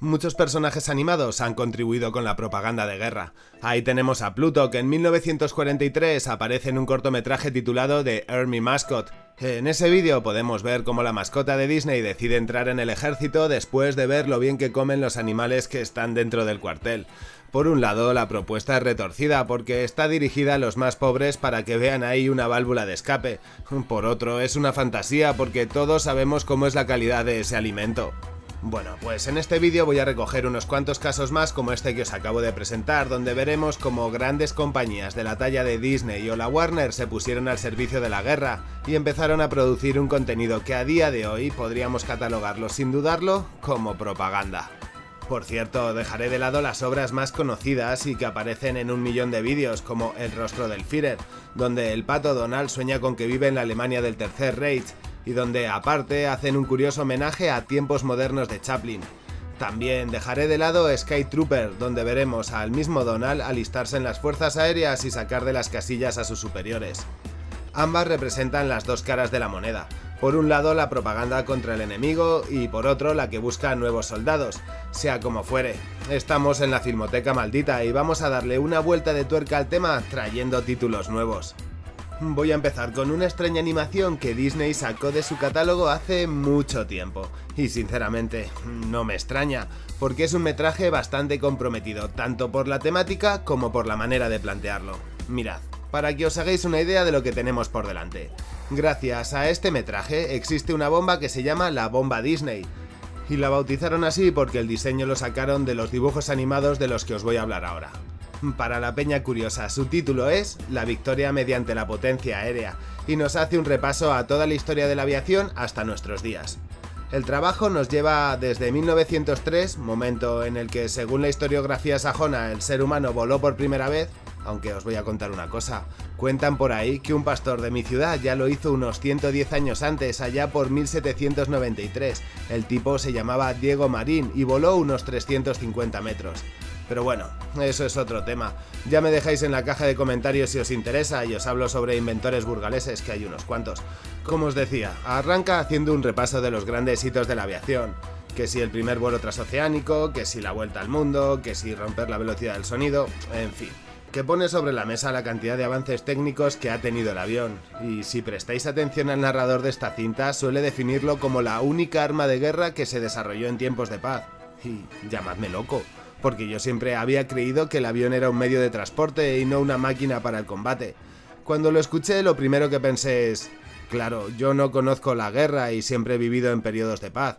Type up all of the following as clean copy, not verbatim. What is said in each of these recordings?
Muchos personajes animados han contribuido con la propaganda de guerra. Ahí tenemos a Pluto, que en 1943 aparece en un cortometraje titulado The Army Mascot. En ese vídeo podemos ver cómo la mascota de Disney decide entrar en el ejército después de ver lo bien que comen los animales que están dentro del cuartel. Por un lado, la propuesta es retorcida porque está dirigida a los más pobres para que vean ahí una válvula de escape. Por otro, es una fantasía porque todos sabemos cómo es la calidad de ese alimento. Bueno, pues en este vídeo voy a recoger unos cuantos casos más como este que os acabo de presentar, donde veremos cómo grandes compañías de la talla de Disney o la Warner se pusieron al servicio de la guerra y empezaron a producir un contenido que a día de hoy podríamos catalogarlo sin dudarlo como propaganda. Por cierto, dejaré de lado las obras más conocidas y que aparecen en 1 millón de vídeos, como El rostro del Führer, donde el pato Donald sueña con que vive en la Alemania del Tercer Reich, y donde aparte hacen un curioso homenaje a tiempos modernos de Chaplin. También dejaré de lado Sky Trooper, donde veremos al mismo Donald alistarse en las fuerzas aéreas y sacar de las casillas a sus superiores. Ambas representan las dos caras de la moneda. Por un lado la propaganda contra el enemigo y por otro la que busca nuevos soldados. Sea como fuere, estamos en la Filmoteca Maldita y vamos a darle una vuelta de tuerca al tema trayendo títulos nuevos. Voy a empezar con una extraña animación que Disney sacó de su catálogo hace mucho tiempo. Y sinceramente, no me extraña, porque es un metraje bastante comprometido, tanto por la temática como por la manera de plantearlo. Mirad, para que os hagáis una idea de lo que tenemos por delante. Gracias a este metraje existe una bomba que se llama la bomba Disney. Y la bautizaron así porque el diseño lo sacaron de los dibujos animados de los que os voy a hablar ahora. Para la peña curiosa, su título es La victoria mediante la potencia aérea y nos hace un repaso a toda la historia de la aviación hasta nuestros días. El trabajo nos lleva desde 1903, momento en el que, según la historiografía sajona, el ser humano voló por primera vez, aunque os voy a contar una cosa. Cuentan por ahí que un pastor de mi ciudad ya lo hizo unos 110 años antes, allá por 1793. El tipo se llamaba Diego Marín y voló unos 350 metros. Pero bueno, eso es otro tema. Ya me dejáis en la caja de comentarios si os interesa y os hablo sobre inventores burgaleses, que hay unos cuantos. Como os decía, arranca haciendo un repaso de los grandes hitos de la aviación. Que si el primer vuelo transoceánico, que si la vuelta al mundo, que si romper la velocidad del sonido, en fin. Que pone sobre la mesa la cantidad de avances técnicos que ha tenido el avión. Y si prestáis atención al narrador de esta cinta, suele definirlo como la única arma de guerra que se desarrolló en tiempos de paz. Y llamadme loco, porque yo siempre había creído que el avión era un medio de transporte y no una máquina para el combate. Cuando lo escuché, lo primero que pensé es: claro, yo no conozco la guerra y siempre he vivido en periodos de paz,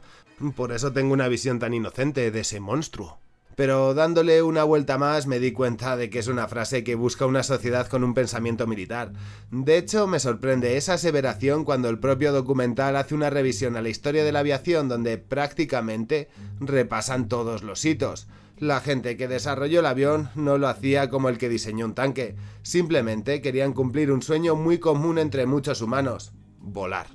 por eso tengo una visión tan inocente de ese monstruo. Pero dándole una vuelta más me di cuenta de que es una frase que busca una sociedad con un pensamiento militar. De hecho, me sorprende esa aseveración cuando el propio documental hace una revisión a la historia de la aviación donde prácticamente repasan todos los hitos. La gente que desarrolló el avión no lo hacía como el que diseñó un tanque, simplemente querían cumplir un sueño muy común entre muchos humanos: volar.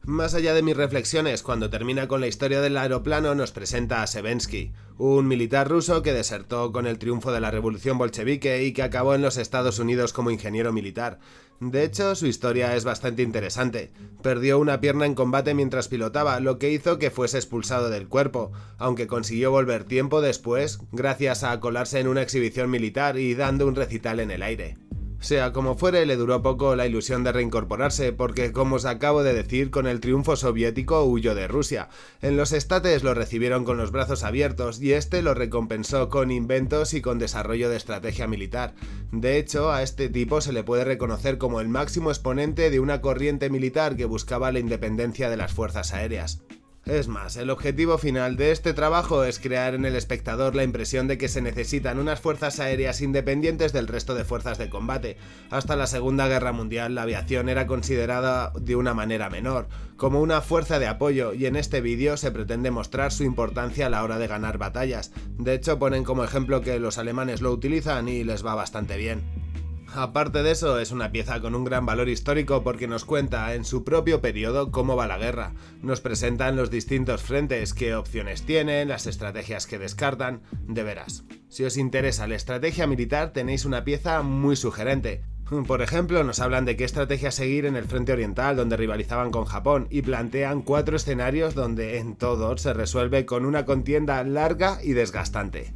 Más allá de mis reflexiones, cuando termina con la historia del aeroplano nos presenta a Sevensky, un militar ruso que desertó con el triunfo de la revolución bolchevique y que acabó en los Estados Unidos como ingeniero militar. De hecho, su historia es bastante interesante. Perdió una pierna en combate mientras pilotaba, lo que hizo que fuese expulsado del cuerpo, aunque consiguió volver tiempo después gracias a colarse en una exhibición militar y dando un recital en el aire. Sea como fuere, le duró poco la ilusión de reincorporarse, porque, como os acabo de decir, con el triunfo soviético huyó de Rusia. En los estates lo recibieron con los brazos abiertos y este lo recompensó con inventos y con desarrollo de estrategia militar. De hecho, a este tipo se le puede reconocer como el máximo exponente de una corriente militar que buscaba la independencia de las fuerzas aéreas. Es más, el objetivo final de este trabajo es crear en el espectador la impresión de que se necesitan unas fuerzas aéreas independientes del resto de fuerzas de combate. Hasta la Segunda Guerra Mundial la aviación era considerada de una manera menor, como una fuerza de apoyo, y en este vídeo se pretende mostrar su importancia a la hora de ganar batallas. De hecho, ponen como ejemplo que los alemanes lo utilizan y les va bastante bien. Aparte de eso, es una pieza con un gran valor histórico porque nos cuenta en su propio periodo cómo va la guerra. Nos presentan los distintos frentes, qué opciones tienen, las estrategias que descartan. De veras, si os interesa la estrategia militar tenéis una pieza muy sugerente. Por ejemplo, nos hablan de qué estrategia seguir en el frente oriental, donde rivalizaban con Japón, y plantean 4 escenarios donde en todos se resuelve con una contienda larga y desgastante.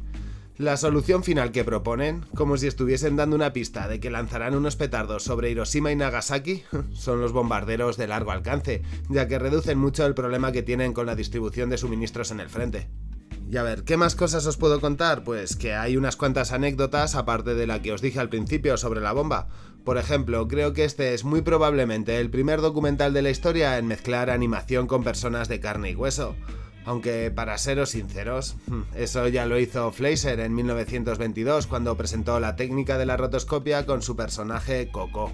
La solución final que proponen, como si estuviesen dando una pista de que lanzarán unos petardos sobre Hiroshima y Nagasaki, son los bombarderos de largo alcance, ya que reducen mucho el problema que tienen con la distribución de suministros en el frente. Y a ver, ¿qué más cosas os puedo contar? Pues que hay unas cuantas anécdotas aparte de la que os dije al principio sobre la bomba. Por ejemplo, creo que este es muy probablemente el primer documental de la historia en mezclar animación con personas de carne y hueso. Aunque, para seros sinceros, eso ya lo hizo Fleischer en 1922 cuando presentó la técnica de la rotoscopia con su personaje Coco.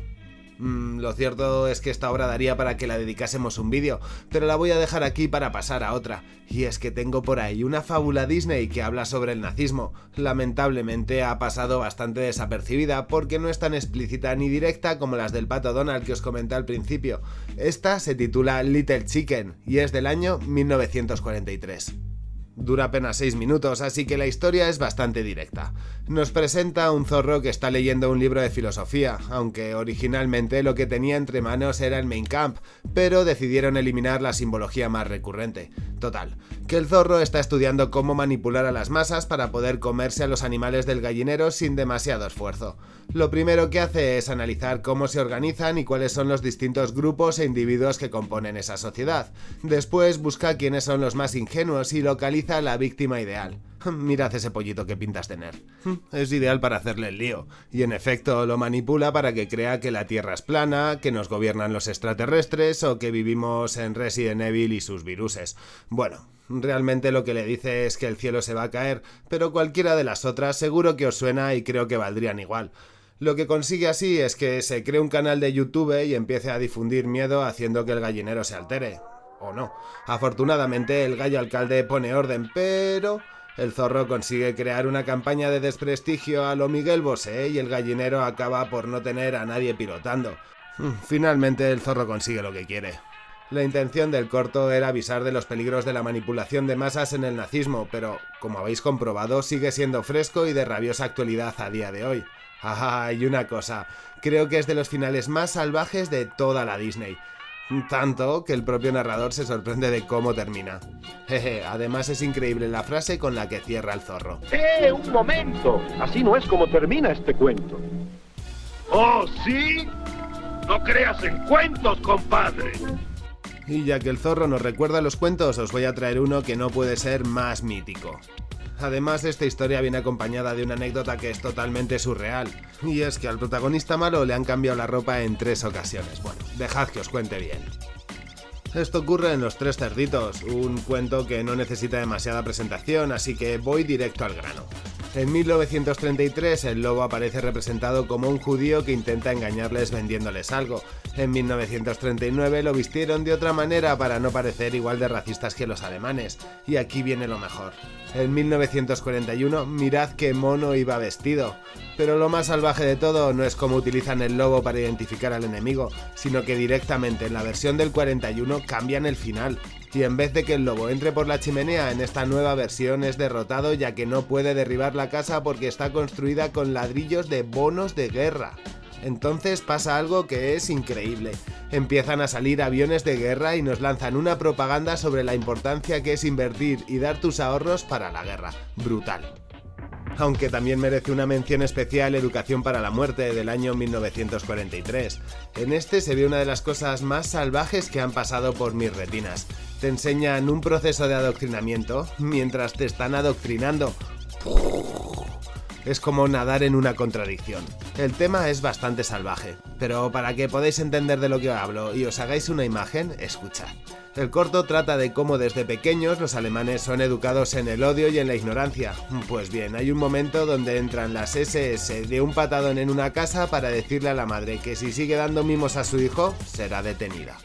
Lo cierto es que esta obra daría para que la dedicásemos un vídeo, pero la voy a dejar aquí para pasar a otra, y es que tengo por ahí una fábula Disney que habla sobre el nazismo. Lamentablemente ha pasado bastante desapercibida porque no es tan explícita ni directa como las del Pato Donald que os comenté al principio. Esta se titula Little Chicken y es del año 1943. Dura apenas 6 minutos, así que la historia es bastante directa. Nos presenta a un zorro que está leyendo un libro de filosofía, aunque originalmente lo que tenía entre manos era el Mein Kampf, pero decidieron eliminar la simbología más recurrente. Total, que el zorro está estudiando cómo manipular a las masas para poder comerse a los animales del gallinero sin demasiado esfuerzo. Lo primero que hace es analizar cómo se organizan y cuáles son los distintos grupos e individuos que componen esa sociedad. Después busca quiénes son los más ingenuos y localiza a la víctima ideal. Mirad ese pollito que pintas tener. Es ideal para hacerle el lío, y en efecto lo manipula para que crea que la Tierra es plana, que nos gobiernan los extraterrestres o que vivimos en Resident Evil y sus viruses. Bueno, realmente lo que le dice es que el cielo se va a caer, pero cualquiera de las otras seguro que os suena y creo que valdrían igual. Lo que consigue así es que se cree un canal de YouTube y empiece a difundir miedo haciendo que el gallinero se altere. O no. Afortunadamente el gallo alcalde pone orden, pero el zorro consigue crear una campaña de desprestigio a lo Miguel Bosé y el gallinero acaba por no tener a nadie pilotando. Finalmente el zorro consigue lo que quiere. La intención del corto era avisar de los peligros de la manipulación de masas en el nazismo, pero, como habéis comprobado, sigue siendo fresco y de rabiosa actualidad a día de hoy. Y una cosa, creo que es de los finales más salvajes de toda la Disney. Tanto que el propio narrador se sorprende de cómo termina. Además es increíble la frase con la que cierra el zorro. Un momento! Así no es como termina este cuento. ¿Oh, sí? No creas en cuentos, compadre. Y ya que el zorro nos recuerda los cuentos, os voy a traer uno que no puede ser más mítico. Además, esta historia viene acompañada de una anécdota que es totalmente surreal, y es que al protagonista malo le han cambiado la ropa en 3 ocasiones. Bueno, dejad que os cuente bien. Esto ocurre en Los Tres Cerditos, un cuento que no necesita demasiada presentación, así que voy directo al grano. En 1933 el lobo aparece representado como un judío que intenta engañarles vendiéndoles algo. En 1939 lo vistieron de otra manera para no parecer igual de racistas que los alemanes. Y aquí viene lo mejor. En 1941 mirad qué mono iba vestido. Pero lo más salvaje de todo no es cómo utilizan el lobo para identificar al enemigo, sino que directamente en la versión del 41 cambian el final. Y en vez de que el lobo entre por la chimenea, en esta nueva versión es derrotado ya que no puede derribar la casa porque está construida con ladrillos de bonos de guerra. Entonces pasa algo que es increíble. Empiezan a salir aviones de guerra y nos lanzan una propaganda sobre la importancia que es invertir y dar tus ahorros para la guerra. Brutal. Aunque también merece una mención especial Educación para la Muerte del año 1943. En este se ve una de las cosas más salvajes que han pasado por mis retinas. Te enseñan un proceso de adoctrinamiento mientras te están adoctrinando. Es como nadar en una contradicción. El tema es bastante salvaje, pero para que podáis entender de lo que hablo y os hagáis una imagen, escuchad. El corto trata de cómo desde pequeños los alemanes son educados en el odio y en la ignorancia. Pues bien, hay un momento donde entran las SS de un patadón en una casa para decirle a la madre que si sigue dando mimos a su hijo, será detenida.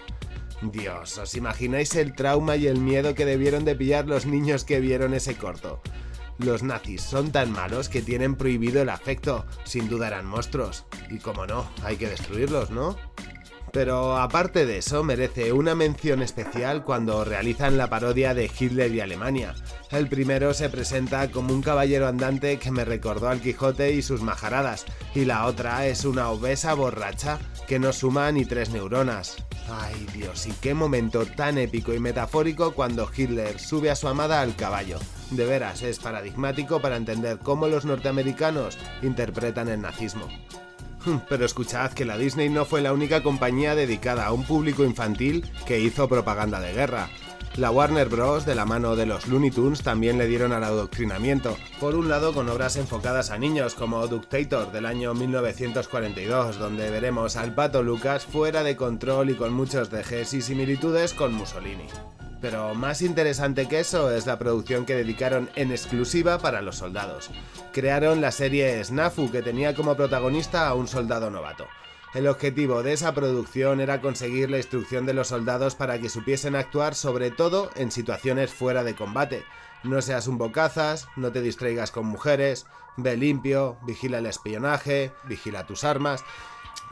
Dios, ¿os imagináis el trauma y el miedo que debieron de pillar los niños que vieron ese corto? Los nazis son tan malos que tienen prohibido el afecto, sin duda eran monstruos. Y como no, hay que destruirlos, ¿no? Pero aparte de eso, merece una mención especial cuando realizan la parodia de Hitler y Alemania. El primero se presenta como un caballero andante que me recordó al Quijote y sus majaradas, y la otra es una obesa borracha que no suma ni 3 neuronas. Ay Dios, y qué momento tan épico y metafórico cuando Hitler sube a su amada al caballo. De veras, es paradigmático para entender cómo los norteamericanos interpretan el nazismo. Pero escuchad que la Disney no fue la única compañía dedicada a un público infantil que hizo propaganda de guerra. La Warner Bros. De la mano de los Looney Tunes también le dieron al adoctrinamiento. Por un lado con obras enfocadas a niños como Dictator del año 1942, donde veremos al Pato Lucas fuera de control y con muchos dejes y similitudes con Mussolini. Pero más interesante que eso es la producción que dedicaron en exclusiva para los soldados. Crearon la serie Snafu, que tenía como protagonista a un soldado novato. El objetivo de esa producción era conseguir la instrucción de los soldados para que supiesen actuar sobre todo en situaciones fuera de combate. No seas un bocazas, no te distraigas con mujeres, ve limpio, vigila el espionaje, vigila tus armas...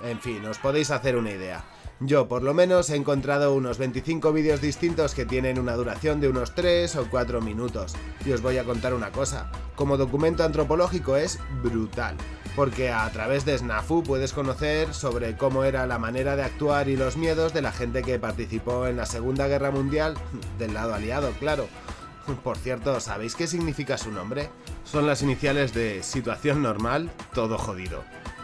En fin, os podéis hacer una idea. Yo por lo menos he encontrado unos 25 vídeos distintos que tienen una duración de unos 3 o 4 minutos. Y os voy a contar una cosa, como documento antropológico es brutal, porque a través de Snafu puedes conocer sobre cómo era la manera de actuar y los miedos de la gente que participó en la Segunda Guerra Mundial, del lado aliado, claro. Por cierto, ¿sabéis qué significa su nombre? Son las iniciales de situación normal, todo jodido.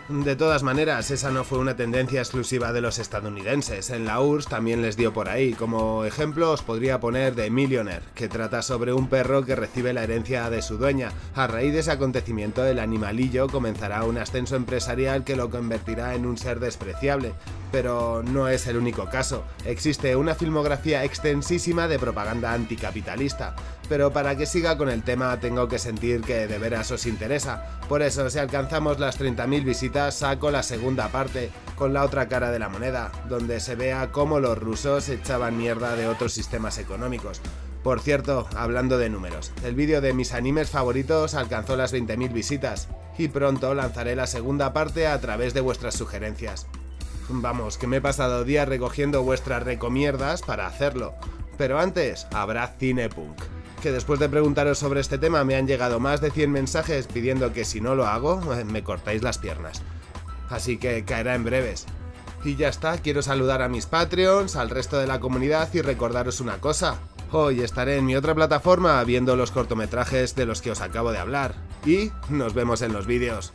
De todas maneras, esa no fue una tendencia exclusiva de los estadounidenses, en la URSS también les dio por ahí. Como ejemplo os podría poner The Millionaire, que trata sobre un perro que recibe la herencia de su dueña. A raíz de ese acontecimiento el animalillo comenzará un ascenso empresarial que lo convertirá en un ser despreciable. Pero no es el único caso, existe una filmografía extensísima de propaganda anticapitalista. Pero para que siga con el tema tengo que sentir que de veras os interesa. Por eso, si alcanzamos las 30.000 visitas, saco la segunda parte, con la otra cara de la moneda, donde se vea cómo los rusos echaban mierda de otros sistemas económicos. Por cierto, hablando de números, el vídeo de mis animes favoritos alcanzó las 20.000 visitas, y pronto lanzaré la segunda parte a través de vuestras sugerencias. Vamos, que me he pasado días recogiendo vuestras recomierdas para hacerlo. Pero antes, habrá Cinepunk. Que después de preguntaros sobre este tema me han llegado más de 100 mensajes pidiendo que si no lo hago, me cortáis las piernas. Así que caerá en breves. Y ya está, quiero saludar a mis Patreons, al resto de la comunidad y recordaros una cosa. Hoy estaré en mi otra plataforma viendo los cortometrajes de los que os acabo de hablar. Y nos vemos en los vídeos.